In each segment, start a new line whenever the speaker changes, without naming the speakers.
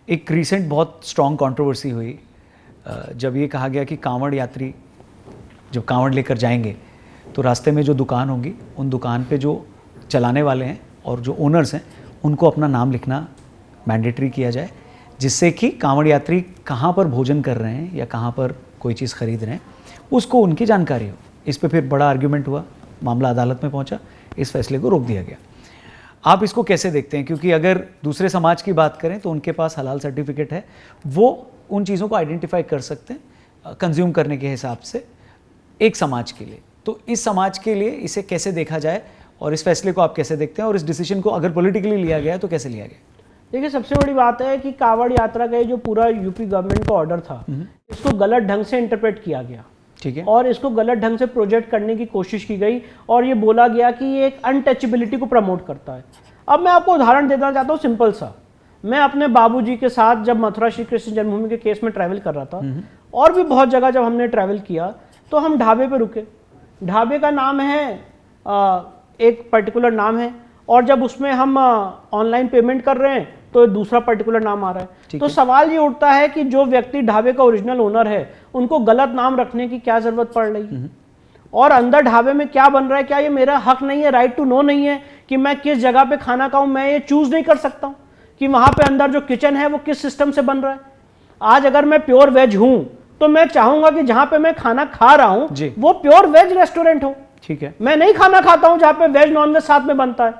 एक रिसेंट बहुत strong controversy हुई जब ये कहा गया कि कांवड़ यात्री जब कांवड़ लेकर जाएंगे तो रास्ते में जो दुकान होंगी उन दुकान पे जो चलाने वाले हैं और जो ओनर्स हैं उनको अपना नाम लिखना मैंडेटरी किया जाए, जिससे कि कांवड़ यात्री कहाँ पर भोजन कर रहे हैं या कहाँ पर कोई चीज़ खरीद रहे हैं उसको उनकी जानकारी हो। इस पे फिर बड़ा आर्ग्यूमेंट हुआ, मामला अदालत में पहुंचा, इस फैसले को रोक दिया गया। आप इसको कैसे देखते हैं? क्योंकि अगर दूसरे समाज की बात करें तो उनके पास हलाल सर्टिफिकेट है, वो उन चीज़ों को आइडेंटिफाई कर सकते हैं कंज्यूम करने के हिसाब से एक समाज के लिए। तो इस समाज के लिए इसे कैसे देखा जाए और इस फैसले को आप कैसे देखते हैं और इस डिसीजन को अगर पॉलिटिकली लिया गया तो कैसे लिया गया?
देखिए, सबसे बड़ी बात है कि कांवड़ यात्रा का जो पूरा यूपी गवर्नमेंट का ऑर्डर था इसको गलत ढंग से इंटरप्रेट किया गया,
ठीक है,
और इसको गलत ढंग से प्रोजेक्ट करने की कोशिश की गई और ये बोला गया कि ये एक अनटचेबिलिटी को प्रमोट करता है। अब मैं आपको उदाहरण देना चाहता हूँ सिंपल सा। मैं अपने बाबूजी के साथ जब मथुरा श्री कृष्ण जन्मभूमि के केस में ट्रैवल कर रहा था और भी बहुत जगह जब हमने ट्रैवल किया तो हम ढाबे पे रुके। ढाबे का नाम है एक पर्टिकुलर नाम है, और जब उसमें हम ऑनलाइन पेमेंट कर रहे हैं तो दूसरा पर्टिकुलर नाम आ रहा है। तो सवाल ये उठता है कि जो व्यक्ति ढाबे का ओरिजिनल ओनर है उनको गलत नाम रखने की क्या जरूरत पड़ रही है? और अंदर ढाबे में क्या बन रहा है? क्या ये मेरा हक नहीं है, राइट टू नो नहीं है कि मैं किस जगह पे खाना खाऊं? मैं ये चूज नहीं कर सकता हूं कि वहां पे अंदर जो किचन है वो किस सिस्टम से बन रहा है? आज अगर मैं प्योर वेज हूं तो मैं चाहूंगा कि जहां पे मैं खाना खा रहा हूं वो प्योर वेज रेस्टोरेंट हो।
ठीक है,
मैं नहीं खाना खाता हूं जहां पे वेज नॉन वेज साथ में बनता है,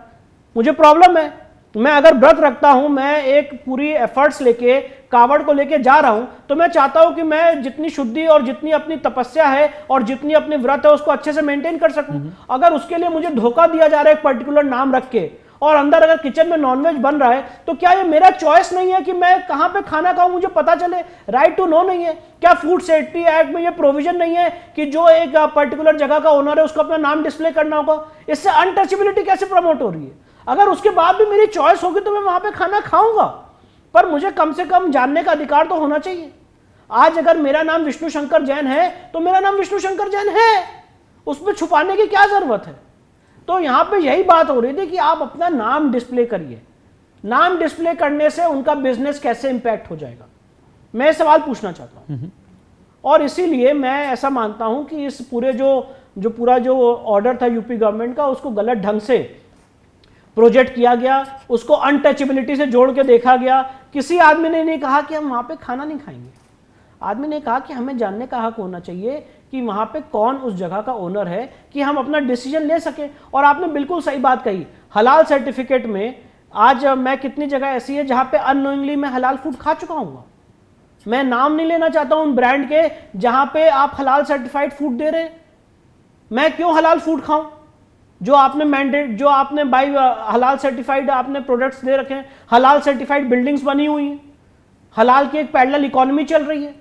मुझे प्रॉब्लम है। मैं अगर व्रत रखता हूं, मैं एक पूरी एफर्ट्स लेके कावड़ को लेके जा रहा हूं, तो मैं चाहता हूं कि मैं जितनी शुद्धि और जितनी अपनी तपस्या है और जितनी अपनी व्रत है उसको अच्छे से मेंटेन कर सकूं। अगर उसके लिए मुझे धोखा दिया जा रहा है एक पर्टिकुलर नाम रख के, और अंदर अगर किचन में नॉनवेज बन रहा है, तो क्या ये मेरा चॉइस नहीं है कि मैं कहां पे खाना खाऊं? मुझे पता चले, राइट टू नो नहीं है? क्या फूड सेफ्टी एक्ट में ये प्रोविजन नहीं है कि जो एक पर्टिकुलर जगह का ओनर है उसको अपना नाम डिस्प्ले करना होगा? इससे अनटचेबिलिटी कैसे प्रमोट हो रही है? अगर उसके बाद भी मेरी चॉइस होगी तो मैं वहां पे खाना खाऊंगा, पर मुझे कम से कम जानने का अधिकार तो होना चाहिए। आज अगर मेरा नाम विष्णु शंकर जैन है तो मेरा नाम विष्णु शंकर जैन है, उसमें छुपाने की क्या जरूरत है? तो यहां पे यही बात हो रही थी कि आप अपना नाम डिस्प्ले करिए। नाम डिस्प्ले करने से उनका बिजनेस कैसे इंपैक्ट हो जाएगा, मैं सवाल पूछना चाहता हूं। और इसीलिए मैं ऐसा मानता हूं कि इस पूरे जो पूरा जो ऑर्डर था यूपी गवर्नमेंट का, उसको गलत ढंग से प्रोजेक्ट किया गया, उसको अनटचेबिलिटी से जोड़ के देखा गया। किसी आदमी ने नहीं कहा कि हम वहां पे खाना नहीं खाएंगे। आदमी ने कहा कि हमें जानने का हक होना चाहिए कि वहां पे कौन उस जगह का ओनर है, कि हम अपना डिसीजन ले सके। और आपने बिल्कुल सही बात कही, हलाल सर्टिफिकेट में आज मैं कितनी जगह ऐसी है जहां पे अननोइंगली मैं हलाल फूड खा चुका हूँ। मैं नाम नहीं लेना चाहता हूं उन ब्रांड के जहां पे आप हलाल सर्टिफाइड फूड दे रहे हैं। मैं क्यों हलाल फूड खाऊं? जो आपने बाई हलाल सर्टिफाइड आपने प्रोडक्ट्स दे रखे हैं, हलाल सर्टिफाइड बिल्डिंग्स बनी हुई हैं, हलाल की एक पैरेलल इकोनॉमी चल रही है।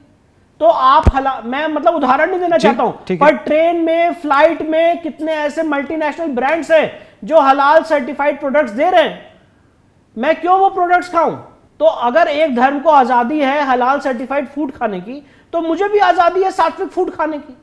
तो आप मैं मतलब उदाहरण नहीं देना चाहता हूं, पर ट्रेन में, फ्लाइट में कितने ऐसे मल्टीनेशनल ब्रांड्स हैं जो हलाल सर्टिफाइड प्रोडक्ट्स दे रहे हैं। मैं क्यों वो प्रोडक्ट्स खाऊं? तो अगर एक धर्म को आजादी है हलाल सर्टिफाइड फूड खाने की, तो मुझे भी आजादी है सात्विक फूड खाने की।